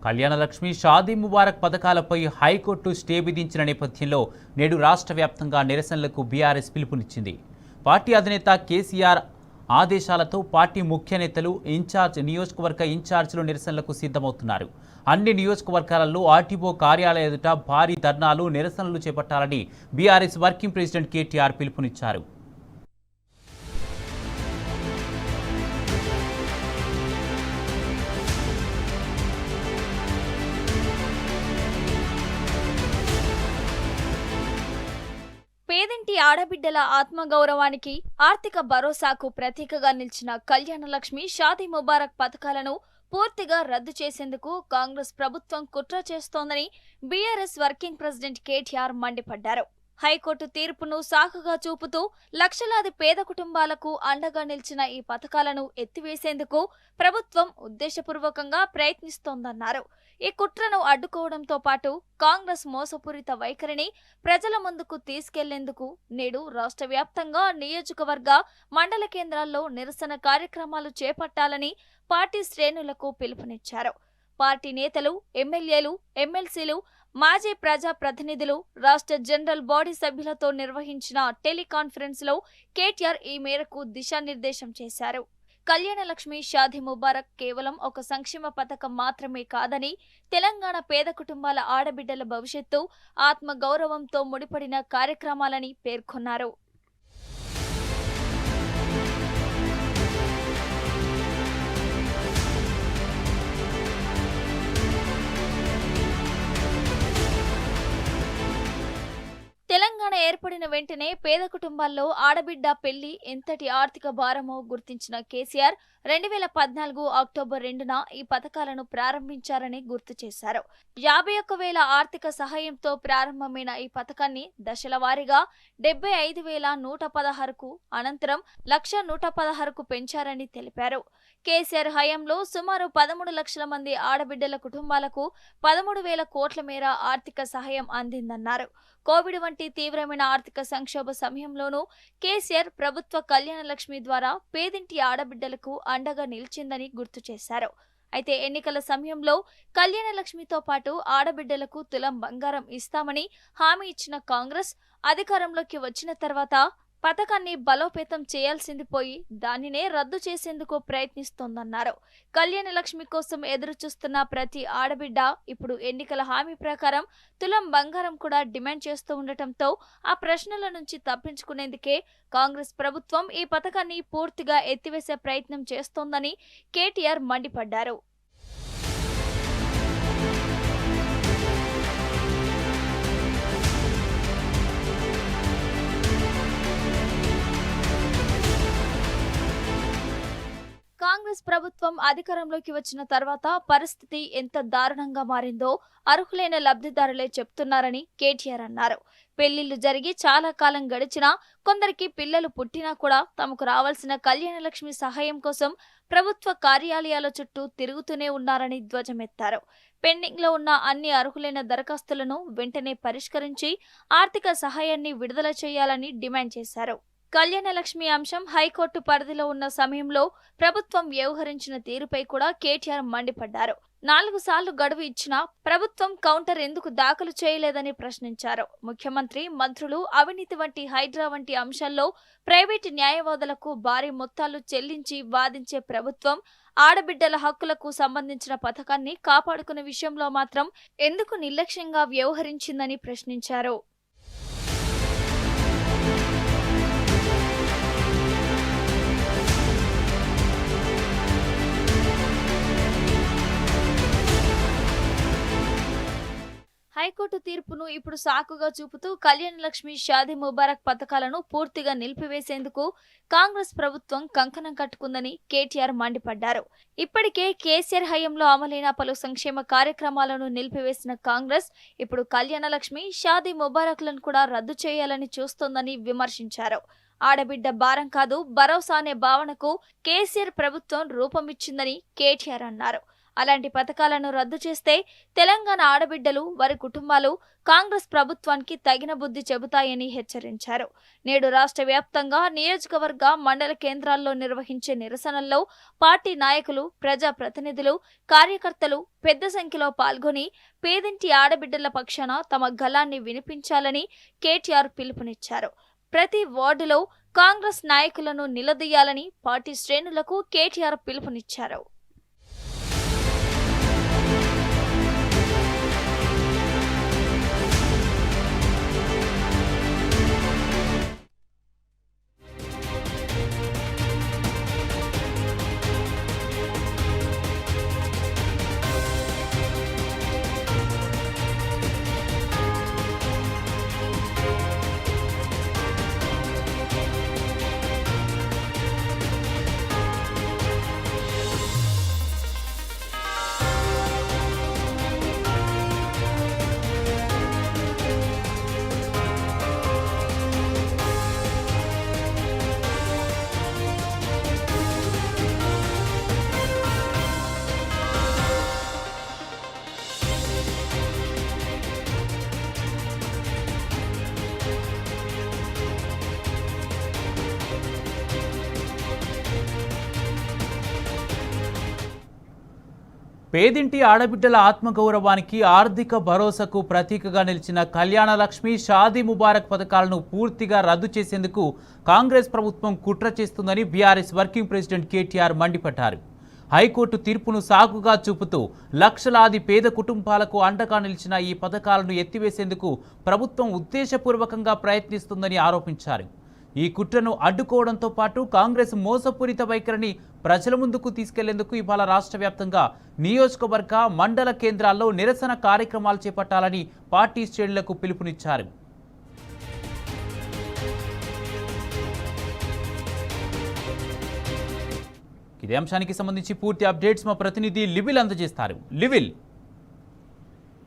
కళ్యాణలక్ష్మి షాదీ ముబారక్ పథకాలపై high court stay విధించిన నేపథ్యంలో నేడు రాష్ట్ర వ్యాప్తంగా నిరసనలకు బీఆర్ఎస్ పిలుపునిచ్చింది. పార్టీ అధినేత కేసీఆర్ ఆదేశాలతో పార్టీ ముఖ్య నేతలు నియోజకవర్గ ఇన్ఛార్జీలు నిరసనలకు సిద్ధమవుతున్నారు. అన్ని నియోజకవర్గాలలో ఆర్టీఓ కార్యాలయ ఎదుట భారీ ధర్నాలు నిరసనలు చేపట్టాలని బీఆర్ఎస్ వర్కింగ్ ప్రెసిడెంట్ కేటీఆర్ పిలుపునిచ్చారు. పేదింటి ఆడబిడ్డల ఆత్మగౌరవానికి, ఆర్థిక భరోసాకు ప్రతీకగా నిలిచిన కళ్యాణలక్ష్మి షాదీ ముబారక్ పథకాలను పూర్తిగా రద్దు చేసేందుకు కాంగ్రెస్ ప్రభుత్వం కుట్ర చేస్తోందని బీఆర్ఎస్ వర్కింగ్ ప్రెసిడెంట్ కేటీఆర్ మండిపడ్డారు. హైకోర్టు తీర్పును సాకుగా చూపుతూ లక్షలాది పేద కుటుంబాలకు అండగా నిలిచిన ఈ పథకాలను ఎత్తివేసేందుకు ప్రభుత్వం ఉద్దేశపూర్వకంగా ప్రయత్నిస్తోందన్నారు. ఈ కుట్రను అడ్డుకోవడంతో పాటు కాంగ్రెస్ మోసపూరిత వైఖరిని ప్రజల ముందుకు తీసుకెళ్లేందుకు నేడు రాష్ట్ర వ్యాప్తంగా నియోజకవర్గ, మండల కేంద్రాల్లో నిరసన కార్యక్రమాలు చేపట్టాలని పార్టీ శ్రేణులకు పిలుపునిచ్చారు. పార్టీ నేతలు, ఎమ్మెల్యేలు, ఎమ్మెల్సీలు, మాజీ ప్రజా ప్రతినిధులు, రాష్ట్ర జనరల్ బాడీ సభ్యులతో నిర్వహించిన టెలికాన్ఫరెన్స్ లో కేటీఆర్ ఈ మేరకు దిశానిర్దేశం చేశారు. కళ్యాణలక్ష్మి షాదీ ముబారక్ కేవలం ఒక సంక్షేమ పథకం మాత్రమే కాదని, తెలంగాణ పేద కుటుంబాల ఆడబిడ్డల భవిష్యత్తు, ఆత్మ గౌరవంతో ముడిపడిన కార్యక్రమాలని పేర్కొన్నారు. తెలంగాణ ఏర్పడిన వెంటనే పేద కుటుంబాల్లో ఆడబిడ్డ పెళ్లి ఎంతటి ఆర్థిక భారమో గుర్తించిన కేసీఆర్ 2014 అక్టోబర్ 2న ఈ పథకాలను ప్రారంభించారని గుర్తు చేశారు. 51,000 ఆర్థిక సహాయంతో ప్రారంభమైన ఈ పథకాన్ని దశల వారీగా 75,116కు, అనంతరం 1,116కు పెంచారని తెలిపారు. కేసీఆర్ హయాంలో సుమారు 13 లక్షల మంది ఆడబిడ్డల కుటుంబాలకు 13,000 కోట్ల మేర ఆర్థిక సహాయం అందిందన్నారు. కోవిడ్ వంటి తీవ్రమైన ఆర్థిక సంక్షోభ సమయంలోనూ కేసీఆర్ ప్రభుత్వ కళ్యాణలక్ష్మి ద్వారా పేదింటి ఆడబిడ్డలకు అండగా నిలిచిందని గుర్తు చేశారు. అయితే ఎన్నికల సమయంలో కళ్యాణలక్ష్మితో పాటు ఆడబిడ్డలకు తులం బంగారం ఇస్తామని హామీ ఇచ్చిన కాంగ్రెస్ అధికారంలోకి వచ్చిన తర్వాత పథకాన్ని బలోపేతం చేయాల్సింది పోయి దానినే రద్దు చేసేందుకు ప్రయత్నిస్తోందన్నారు. కళ్యాణలక్ష్మి కోసం ఎదురు చూస్తున్న ప్రతి ఆడబిడ్డ ఇప్పుడు ఎన్నికల హామీ ప్రకారం తులం బంగారం కూడా డిమాండ్ చేస్తూ ఉండటంతో ఆ ప్రశ్నల నుంచి తప్పించుకునేందుకే కాంగ్రెస్ ప్రభుత్వం ఈ పథకాన్ని పూర్తిగా ఎత్తివేసే ప్రయత్నం చేస్తోందని కేటీఆర్ మండిపడ్డారు. కాంగ్రెస్ ప్రభుత్వం అధికారంలోకి వచ్చిన తర్వాత పరిస్థితి ఎంత దారుణంగా మారిందో అర్హులైన లబ్ధిదారులే చెప్తున్నారని కేటీఆర్ అన్నారు. పెళ్లిళ్లు జరిగి చాలా కాలం గడిచినా, కొందరికి పిల్లలు పుట్టినా కూడా తమకు రావాల్సిన కళ్యాణలక్ష్మి సహాయం కోసం ప్రభుత్వ కార్యాలయాల చుట్టూ తిరుగుతూనే ఉన్నారని ధ్వజమెత్తారు. పెండింగ్ లో ఉన్న అన్ని అర్హులైన దరఖాస్తులను వెంటనే పరిష్కరించి ఆర్థిక సహాయాన్ని విడుదల చేయాలని డిమాండ్ చేశారు. కళ్యాణలక్ష్మి అంశం హైకోర్టు పరిధిలో ఉన్న సమయంలో ప్రభుత్వం వ్యవహరించిన తీరుపై కూడా కేటీఆర్ మండిపడ్డారు. 4 సార్లు గడువు ఇచ్చినా ప్రభుత్వం కౌంటర్ ఎందుకు దాఖలు చేయలేదని ప్రశ్నించారు. ముఖ్యమంత్రి, మంత్రులు అవినీతి వంటి హైడ్రా వంటి అంశాల్లో ప్రైవేటు న్యాయవాదులకు భారీ మొత్తాలు చెల్లించి వాదించే ప్రభుత్వం ఆడబిడ్డల హక్కులకు సంబంధించిన పథకాన్ని కాపాడుకునే విషయంలో మాత్రం ఎందుకు నిర్లక్ష్యంగా వ్యవహరించిందని ప్రశ్నించారు. హైకోర్టు తీర్పును ఇప్పుడు సాకుగా చూపుతూ కళ్యాణలక్ష్మి షాదీ ముబారక్ పథకాలను పూర్తిగా నిలిపివేసేందుకు కాంగ్రెస్ ప్రభుత్వం కంకణం కట్టుకుందని కేటీఆర్ మండిపడ్డారు. ఇప్పటికే కేసీఆర్ హయాంలో అమలైన పలు సంక్షేమ కార్యక్రమాలను నిలిపివేసిన కాంగ్రెస్ ఇప్పుడు కళ్యాణలక్ష్మి షాదీ ముబారక్లను కూడా రద్దు చేయాలని చూస్తోందని విమర్శించారు. ఆడబిడ్డ భారం కాదు, భరోసా అనే భావనకు కేసీఆర్ ప్రభుత్వం రూపమిచ్చిందని కేటీఆర్ అన్నారు. అలాంటి పథకాలను రద్దు చేస్తే తెలంగాణ ఆడబిడ్డలు వారి కుటుంబాలు కాంగ్రెస్ ప్రభుత్వానికి తగిన బుద్ధి చెబుతాయని హెచ్చరించారు. నేడు రాష్ట్ర వ్యాప్తంగా నియోజకవర్గ మండల కేంద్రాల్లో నిర్వహించే నిరసనల్లో పార్టీ నాయకులు, ప్రజా ప్రతినిధులు, కార్యకర్తలు పెద్ద సంఖ్యలో పాల్గొని పేదింటి ఆడబిడ్డల పక్షాన తమ గళాన్ని వినిపించాలని కేటీఆర్ పిలుపునిచ్చారు. ప్రతి వార్డులో కాంగ్రెస్ నాయకులను నిలదీయాలని పార్టీ శ్రేణులకు కేటీఆర్ పిలుపునిచ్చారు. పేదింటి ఆడబిడ్డల ఆత్మగౌరవానికి, ఆర్థిక భరోసాకు ప్రతీకగా నిలిచిన కళ్యాణ లక్ష్మి, షాదీ ముబారక్ పథకాలను పూర్తిగా రద్దు చేసేందుకు కాంగ్రెస్ ప్రభుత్వం కుట్ర చేస్తుందని బీఆర్ఎస్ వర్కింగ్ ప్రెసిడెంట్ కేటీఆర్ మండిపడ్డారు. హైకోర్టు తీర్పును సాకుగా చూపుతూ లక్షలాది పేద కుటుంబాలకు అండగా నిలిచిన ఈ పథకాలను ఎత్తివేసేందుకు ప్రభుత్వం ఉద్దేశపూర్వకంగా ప్రయత్నిస్తుందని ఆరోపించారు. ఈ కుట్రను అడ్డుకోవడంతో పాటు కాంగ్రెస్ మోసపూరిత వైఖరిని ప్రజల ముందుకు తీసుకెళ్లేందుకు ఇవాళ రాష్ట్ర వ్యాప్తంగా నియోజకవర్గ, మండల కేంద్రాల్లో నిరసన కార్యక్రమాలు చేపట్టాలని పార్టీ శ్రేణులకు పిలుపునిచ్చారు. ఇదే అంశానికి సంబంధించి పూర్తి అప్డేట్స్ మా ప్రతినిధి లివిల్ అందజేస్తారు. లివిల్,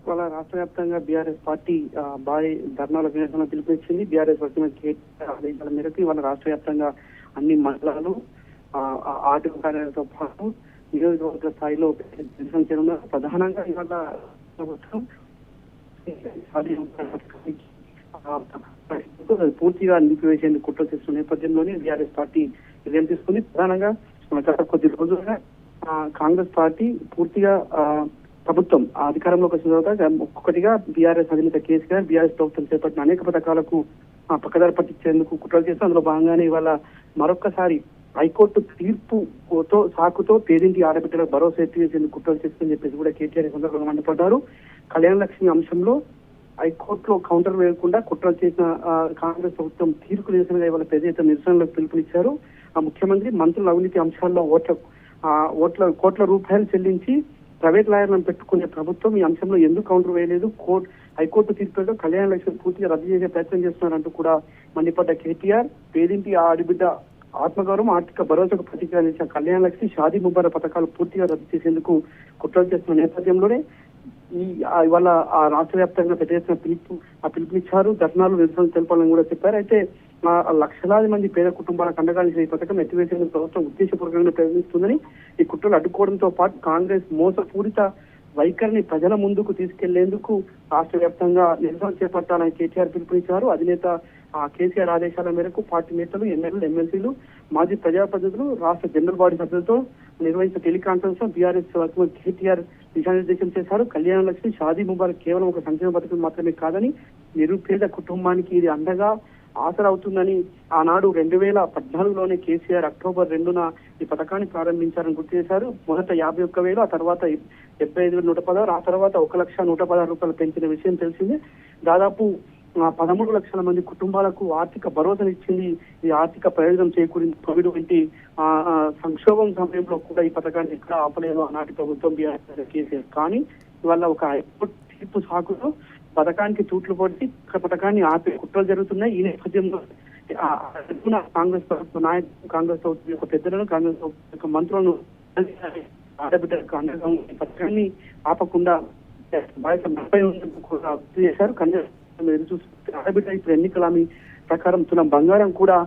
ఇవాళ రాష్ట్ర వ్యాప్తంగా బీఆర్ఎస్ పార్టీ భారీ ధర్నాల నిరసన పిలుపునిచ్చింది. బీఆర్ఎస్ ఆదేశాల మేరకు ఇవాళ రాష్ట్ర వ్యాప్తంగా అన్ని మండలాలు, ఆర్థిక కార్యాలయంతో పాటు నియోజకవర్గ స్థాయిలో నిరసన చేయనున్నారు. ప్రధానంగా ఇవాళ ప్రభుత్వం పూర్తిగా నిలిపివేసేందుకు కుట్ర చేస్తున్న నేపథ్యంలోనే బీఆర్ఎస్ పార్టీ నిర్ణయం తీసుకుంది. ప్రధానంగా గత కొద్ది రోజులుగా కాంగ్రెస్ పార్టీ పూర్తిగా ప్రభుత్వం అధికారంలోకి వచ్చిన తర్వాత ఒక్కొక్కటిగా బీఆర్ఎస్ అధినేత కేసీఆర్, బీఆర్ఎస్ ప్రభుత్వం చేపట్టిన అనేక పథకాలకు పక్కదారి పట్టించేందుకు కుట్రలు చేస్తూ అందులో భాగంగానే ఇవాళ మరొక్కసారి హైకోర్టు తీర్పుతో సాకుతో పేదింటి ఆడబిడ్డలకు భరోసా ఎత్తివేసేందుకు కుట్రలు చేస్తుందని చెప్పేసి కూడా కేటీఆర్ సందర్భంగా మండిపడ్డారు. కళ్యాణ లక్ష్మి అంశంలో హైకోర్టులో కౌంటర్ వేయకుండా కుట్రలు చేసిన కాంగ్రెస్ ప్రభుత్వం తీర్పు నిరసనగా ఇవాళ పెద్ద ఎత్తున నిరసనలకు పిలుపునిచ్చారు. ముఖ్యమంత్రి మంత్రుల అవినీతి అంశాల్లో కోట్ల రూపాయలు చెల్లించి ప్రైవేట్ లాయర్లను పెట్టుకునే ప్రభుత్వం ఈ అంశంలో ఎందుకు కౌంటర్ వేయలేదు? హైకోర్టు తీర్పులో కళ్యాణ లక్ష్మి పూర్తిగా రద్దు చేసే ప్రయత్నం చేస్తున్నారంటూ కూడా మండిపడ్డ కేటీఆర్, పేదింటి ఆడబిడ్డ ఆత్మగౌరవం, ఆర్థిక భరోసాకు ప్రతీకగా నిలిచిన కళ్యాణ లక్ష్మి, షాదీ ముబారక్ పథకాలు పూర్తిగా రద్దు చేసేందుకు కుట్రలు చేస్తున్న నేపథ్యంలోనే ఇవాళ రాష్ట్ర వ్యాప్తంగా పెద్ద ఎత్తున పిలుపునిచ్చారు. ధర్నాలు, నిరసనలు తెలపాలని కూడా చెప్పారు. అయితే లక్షలాది మంది పేద కుటుంబాలకు అండగా నిలిచిన ఈ పథకం ఎత్తివేసేందుకు ప్రభుత్వం ఉద్దేశపూర్వకంగా ప్రయత్నిస్తుందని, ఈ కుట్రలు అడ్డుకోవడంతో పాటు కాంగ్రెస్ మోసపూరిత వైఖరిని ప్రజల ముందుకు తీసుకెళ్లేందుకు రాష్ట్ర వ్యాప్తంగా నిరసన చేపట్టాలని కేటీఆర్ పిలుపునిచ్చారు. అధినేత కేసీఆర్ ఆదేశాల మేరకు పార్టీ నేతలు, ఎమ్మెల్యేలు, ఎమ్మెల్సీలు, మాజీ ప్రజాప్రతినిధులు, రాష్ట్ర జనరల్ బాడీ సభ్యులతో నిర్వహించిన టెలికాన్ఫరెన్స్ లో బీఆర్ఎస్ కేటీఆర్ దిశానిర్దేశం చేశారు. కళ్యాణ లక్ష్మి, షాదీ ముబారక్ కేవలం ఒక సంక్షేమ పథకం మాత్రమే కాదని, నిరుపేద కుటుంబానికి ఇది అండగా ఆసరవుతుందని ఆనాడు 2014లోనే కేసీఆర్ అక్టోబర్ 2న ఈ పథకాన్ని ప్రారంభించారని గుర్తు చేశారు. మొదట 51,000, ఆ తర్వాత 75,116, ఆ తర్వాత 1,116 రూపాయలు పెంచిన విషయం తెలిసిందే. దాదాపు 13 లక్షల మంది కుటుంబాలకు ఆర్థిక భరోసానిచ్చింది. ఈ ఆర్థిక ప్రయోజనం చేకూరింది. కోవిడ్ వంటి సంక్షోభం సమయంలో కూడా ఈ పథకాన్ని ఎక్కడ ఆపలేదు ఆనాటి ప్రభుత్వం, బీఆర్ఎస్ కేసీఆర్. కానీ ఇవాళ ఒక హైకోర్టు తీర్పు సాకులో పథకానికి తూట్లు పట్టి పథకాన్ని ఆపే కుట్రలు జరుగుతున్నాయి. ఈ నేపథ్యంలో కాంగ్రెస్ ప్రభుత్వ నాయకులు, కాంగ్రెస్ ప్రభుత్వం యొక్క పెద్దలను, కాంగ్రెస్ ప్రభుత్వం యొక్క మంత్రులను ఆడబిడ్డలకు అండగా పథకాన్ని ఆపకుండా చేశారు. ఆడబిడ్డ ఇప్పుడు ఎన్నికల ప్రకారం తులం బంగారం కూడా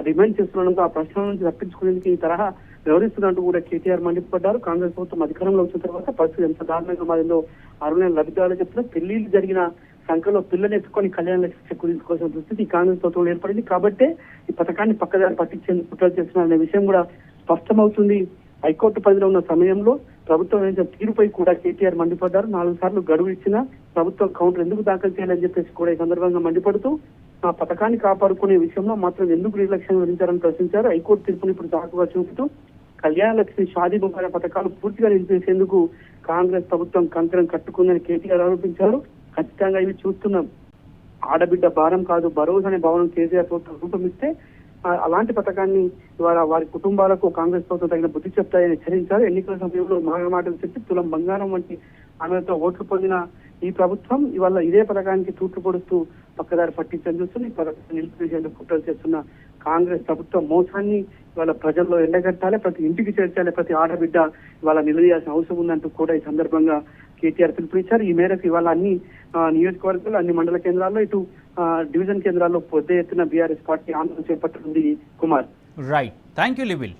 డిమాండ్ చేస్తుండడంతో ఆ ప్రశ్న నుంచి తప్పించుకునేందుకు ఈ తరహా వ్యవహరిస్తున్నట్టు కూడా కేటీఆర్ మండిపడ్డారు. కాంగ్రెస్ ప్రభుత్వం అధికారంలో వచ్చిన తర్వాత పరిస్థితి ఎంత దారుణంగా మారిందో 6 నెలల లబ్ధిదారులు చెప్తున్నారు. పెళ్లిళ్ళు జరిగిన సంఖ్యలో పిల్లని ఎత్తుకొని కళ్యాణ లక్ష్మి చెక్కు తీసుకోవాల్సిన దుస్థితి ఈ కాంగ్రెస్ ప్రభుత్వంలో ఏర్పడింది. కాబట్టి ఈ పథకాన్ని పక్కదారి పట్టించేందుకు కుట్రలు చేస్తున్నారనే విషయం కూడా స్పష్టమవుతుంది. హైకోర్టు పరిధిలో ఉన్న సమయంలో ప్రభుత్వం వేసిన తీరుపై కూడా కేటీఆర్ మండిపడ్డారు. 4 సార్లు గడువు ఇచ్చినా ప్రభుత్వం కౌంటర్ ఎందుకు దాఖలు చేయాలని చెప్పేసి కూడా ఈ సందర్భంగా మండిపడుతూ ఆ పథకాన్ని కాపాడుకునే విషయంలో మాత్రం ఎందుకు నిర్లక్ష్యం వహించారని ప్రశ్నించారు. హైకోర్టు తీర్పును ఇప్పుడు సాకుగా చూపుతూ కళ్యాణ లక్ష్మి షాదీ ముబారక్ పథకాలు పూర్తిగా నిలిపేసేందుకు కాంగ్రెస్ ప్రభుత్వం కంకణం కట్టుకుందని కేటీఆర్ ఆరోపించారు. ఖచ్చితంగా ఇవి చూస్తున్నాం. ఆడబిడ్డ భారం కాదు భరోసా అనే భావన కేసీఆర్ ప్రభుత్వం రూపొందిస్తే అలాంటి పథకాన్ని ఇవాళ వారి కుటుంబాలకు కాంగ్రెస్ ప్రభుత్వం తగిన బుద్ధి చెప్తాయని హెచ్చరించారు. ఎన్నికల సమయంలో మాటలు చెప్పి తులం బంగారం వంటి ఆమెతో ఓట్లు పొందిన ఈ ప్రభుత్వం ఇవాళ ఇదే పథకానికి తూట్లు పొడుస్తూ పక్కదారి పట్టించని చూస్తుంది. ఈ పథకాన్ని నిలిపివేసేందుకు కుట్రలు చేస్తున్న కాంగ్రెస్ ప్రభుత్వం మోసాన్ని ఇవాళ ప్రజల్లో ఎండగట్టాలి, ప్రతి ఇంటికి చేర్చాలి, ప్రతి ఆడబిడ్డ ఇవాళ నిలదీయాల్సిన అవసరం ఉందంటూ కూడా ఈ సందర్భంగా కేటీఆర్ పిలుపునిచ్చారు. ఈ మేరకు ఇవాళ అన్ని నియోజకవర్గాలు, అన్ని మండల కేంద్రాల్లో, ఇటు డివిజన్ కేంద్రాల్లో పెద్ద ఎత్తున బీఆర్ఎస్ పార్టీ ఆందోళన చేపట్టనుంది. కుమార్. Right, thank you లిబిల్.